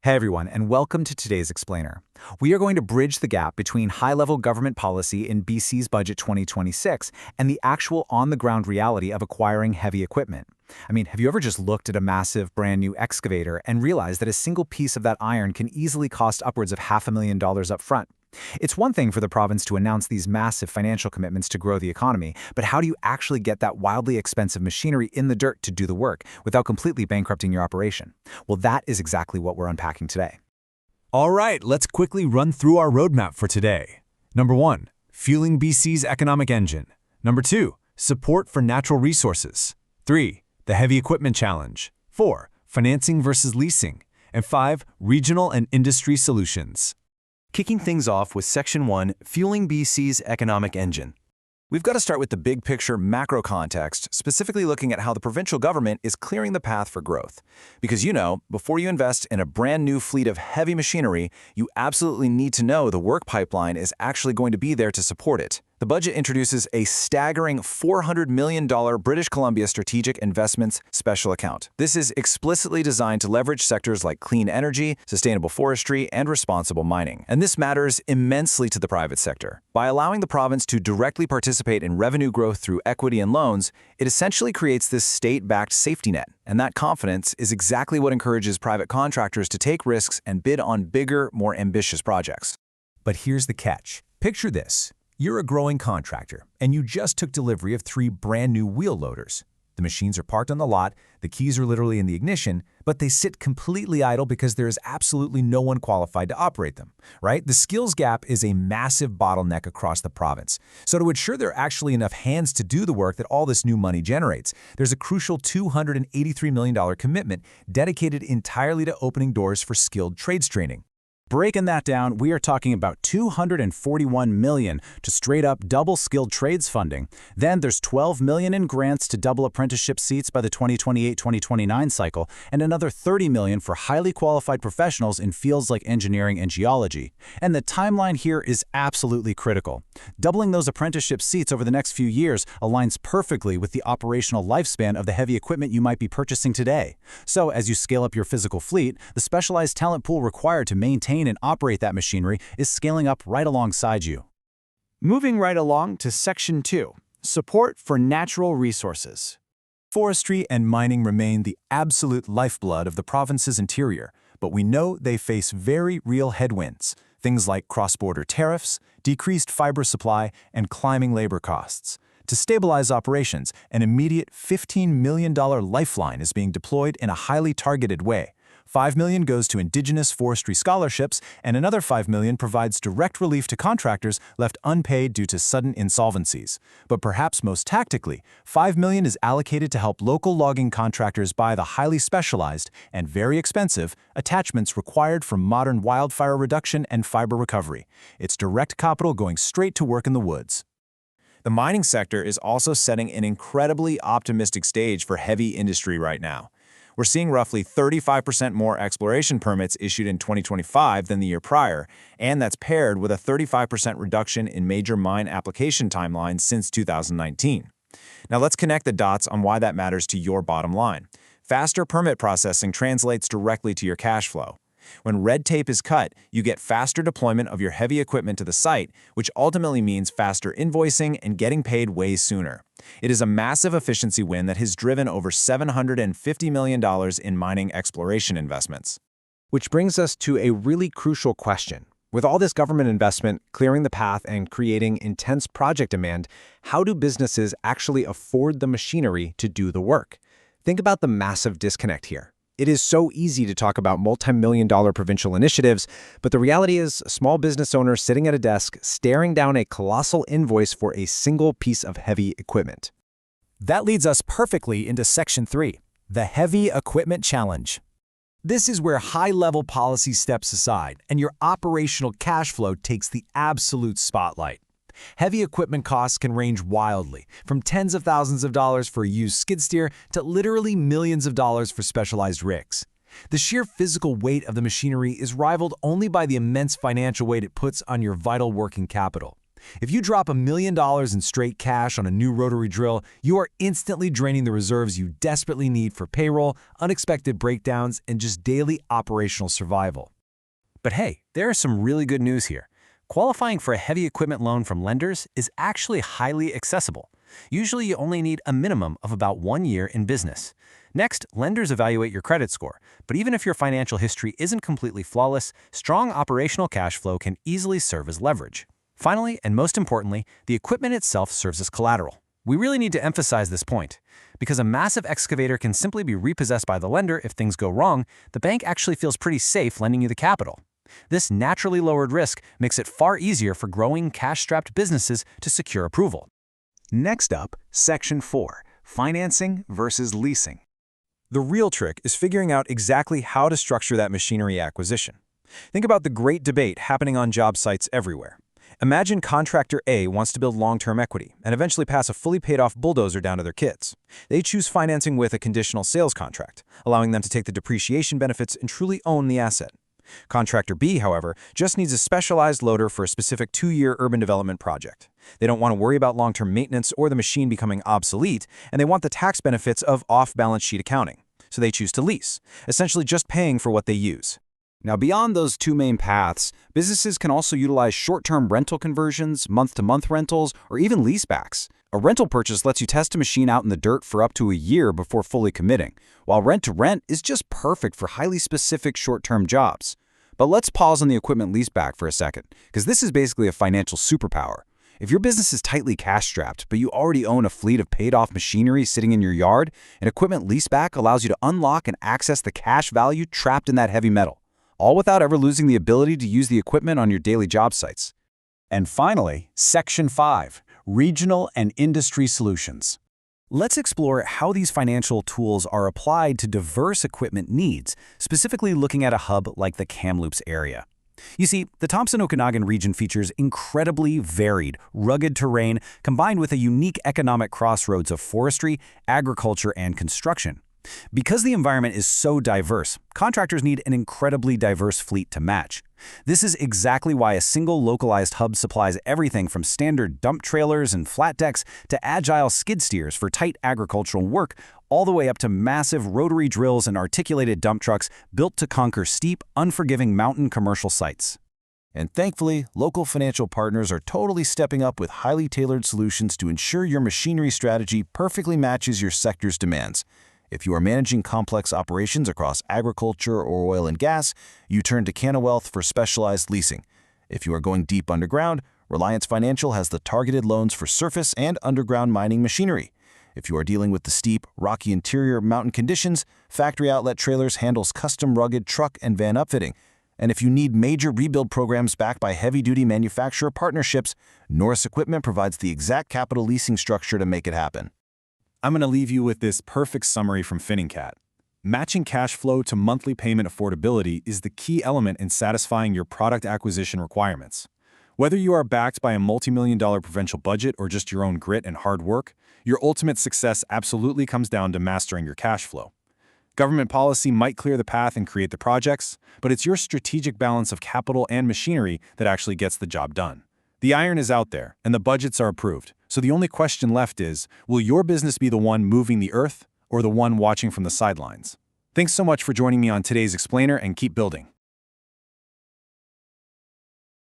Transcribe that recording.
Hey everyone, and welcome to today's Explainer. We are going to bridge the gap between high-level government policy in BC's Budget 2026 and the actual on-the-ground reality of acquiring heavy equipment. Have you ever just looked at a massive, brand-new excavator and realized that a single piece of that iron can easily cost upwards of $500,000 up front? It's one thing for the province to announce these massive financial commitments to grow the economy, but how do you actually get that wildly expensive machinery in the dirt to do the work without completely bankrupting your operation? Well, that is exactly what we're unpacking today. All right, let's quickly run through our roadmap for today. Number 1, fueling BC's economic engine. Number 2, support for natural resources. 3, the heavy equipment challenge. 4, financing versus leasing. And 5, regional and industry solutions. Kicking things off with Section 1, Fueling BC's Economic Engine. We've got to start with the big picture macro context, specifically looking at how the provincial government is clearing the path for growth. Because before you invest in a brand new fleet of heavy machinery, you absolutely need to know the work pipeline is actually going to be there to support it. The budget introduces a staggering $400 million British Columbia Strategic Investments Special Account. This is explicitly designed to leverage sectors like clean energy, sustainable forestry, and responsible mining. And this matters immensely to the private sector. By allowing the province to directly participate in revenue growth through equity and loans, it essentially creates this state-backed safety net. And that confidence is exactly what encourages private contractors to take risks and bid on bigger, more ambitious projects. But here's the catch. Picture this. You're a growing contractor, and you just took delivery of 3 brand new wheel loaders. The machines are parked on the lot, the keys are literally in the ignition, but they sit completely idle because there is absolutely no one qualified to operate them, right? The skills gap is a massive bottleneck across the province. So to ensure there are actually enough hands to do the work that all this new money generates, there's a crucial $283 million commitment dedicated entirely to opening doors for skilled trades training. Breaking that down, we are talking about $241 million to straight-up double skilled trades funding. Then there's $12 million in grants to double apprenticeship seats by the 2028-2029 cycle, and another $30 million for highly qualified professionals in fields like engineering and geology. And the timeline here is absolutely critical. Doubling those apprenticeship seats over the next few years aligns perfectly with the operational lifespan of the heavy equipment you might be purchasing today. So as you scale up your physical fleet, the specialized talent pool required to maintain and operate that machinery is scaling up right alongside you. Moving right along to Section 2, Support for Natural Resources. Forestry and mining remain the absolute lifeblood of the province's interior, but we know they face very real headwinds, things like cross-border tariffs, decreased fiber supply, and climbing labor costs. To stabilize operations, an immediate $15 million lifeline is being deployed in a highly targeted way. $5 million goes to Indigenous forestry scholarships, and another $5 million provides direct relief to contractors left unpaid due to sudden insolvencies. But perhaps most tactically, $5 million is allocated to help local logging contractors buy the highly specialized and very expensive attachments required for modern wildfire reduction and fiber recovery. It's direct capital going straight to work in the woods. The mining sector is also setting an incredibly optimistic stage for heavy industry right now. We're seeing roughly 35% more exploration permits issued in 2025 than the year prior, and that's paired with a 35% reduction in major mine application timelines since 2019. Now let's connect the dots on why that matters to your bottom line. Faster permit processing translates directly to your cash flow. When red tape is cut, you get faster deployment of your heavy equipment to the site, which ultimately means faster invoicing and getting paid way sooner. It is a massive efficiency win that has driven over $750 million in mining exploration investments. Which brings us to a really crucial question. With all this government investment, clearing the path and creating intense project demand, how do businesses actually afford the machinery to do the work? Think about the massive disconnect here. It is so easy to talk about multi-million-dollar provincial initiatives, but the reality is a small business owner sitting at a desk staring down a colossal invoice for a single piece of heavy equipment. That leads us perfectly into Section 3, the Heavy Equipment Challenge. This is where high-level policy steps aside and your operational cash flow takes the absolute spotlight. Heavy equipment costs can range wildly, from tens of thousands of dollars for a used skid steer to literally millions of dollars for specialized rigs. The sheer physical weight of the machinery is rivaled only by the immense financial weight it puts on your vital working capital. If you drop $1 million in straight cash on a new rotary drill, you are instantly draining the reserves you desperately need for payroll, unexpected breakdowns, and just daily operational survival. But hey, there is some really good news here. Qualifying for a heavy equipment loan from lenders is actually highly accessible. Usually you only need a minimum of about 1 year in business. Next, lenders evaluate your credit score, but even if your financial history isn't completely flawless, strong operational cash flow can easily serve as leverage. Finally, and most importantly, the equipment itself serves as collateral. We really need to emphasize this point. Because a massive excavator can simply be repossessed by the lender if things go wrong, the bank actually feels pretty safe lending you the capital. This naturally lowered risk makes it far easier for growing, cash-strapped businesses to secure approval. Next up, Section 4, Financing versus Leasing. The real trick is figuring out exactly how to structure that machinery acquisition. Think about the great debate happening on job sites everywhere. Imagine contractor A wants to build long-term equity and eventually pass a fully paid-off bulldozer down to their kids. They choose financing with a conditional sales contract, allowing them to take the depreciation benefits and truly own the asset. Contractor B, however, just needs a specialized loader for a specific 2-year urban development project. They don't want to worry about long-term maintenance or the machine becoming obsolete, and they want the tax benefits of off-balance sheet accounting. So they choose to lease, essentially just paying for what they use. Now, beyond those two main paths, businesses can also utilize short-term rental conversions, month-to-month rentals, or even leasebacks. A rental purchase lets you test a machine out in the dirt for up to a year before fully committing, while rent-to-rent is just perfect for highly specific short-term jobs. But let's pause on the equipment leaseback for a second, because this is basically a financial superpower. If your business is tightly cash-strapped, but you already own a fleet of paid-off machinery sitting in your yard, an equipment leaseback allows you to unlock and access the cash value trapped in that heavy metal, all without ever losing the ability to use the equipment on your daily job sites. And finally, Section 5, Regional and Industry Solutions. Let's explore how these financial tools are applied to diverse equipment needs, specifically looking at a hub like the Kamloops area. You see, the Thompson-Okanagan region features incredibly varied, rugged terrain combined with a unique economic crossroads of forestry, agriculture, and construction. Because the environment is so diverse, contractors need an incredibly diverse fleet to match. This is exactly why a single localized hub supplies everything from standard dump trailers and flat decks to agile skid steers for tight agricultural work, all the way up to massive rotary drills and articulated dump trucks built to conquer steep, unforgiving mountain commercial sites. And thankfully, local financial partners are totally stepping up with highly tailored solutions to ensure your machinery strategy perfectly matches your sector's demands. If you are managing complex operations across agriculture or oil and gas, you turn to CanaWealth for specialized leasing. If you are going deep underground, Reliance Financial has the targeted loans for surface and underground mining machinery. If you are dealing with the steep, rocky interior mountain conditions, Factory Outlet Trailers handles custom rugged truck and van upfitting. And if you need major rebuild programs backed by heavy-duty manufacturer partnerships, Norris Equipment provides the exact capital leasing structure to make it happen. I'm going to leave you with this perfect summary from FinningCat. Matching cash flow to monthly payment affordability is the key element in satisfying your product acquisition requirements. Whether you are backed by a multi-million-dollar provincial budget or just your own grit and hard work, your ultimate success absolutely comes down to mastering your cash flow. Government policy might clear the path and create the projects, but it's your strategic balance of capital and machinery that actually gets the job done. The iron is out there, and the budgets are approved, so the only question left is, will your business be the one moving the earth or the one watching from the sidelines? Thanks so much for joining me on today's Explainer, and keep building.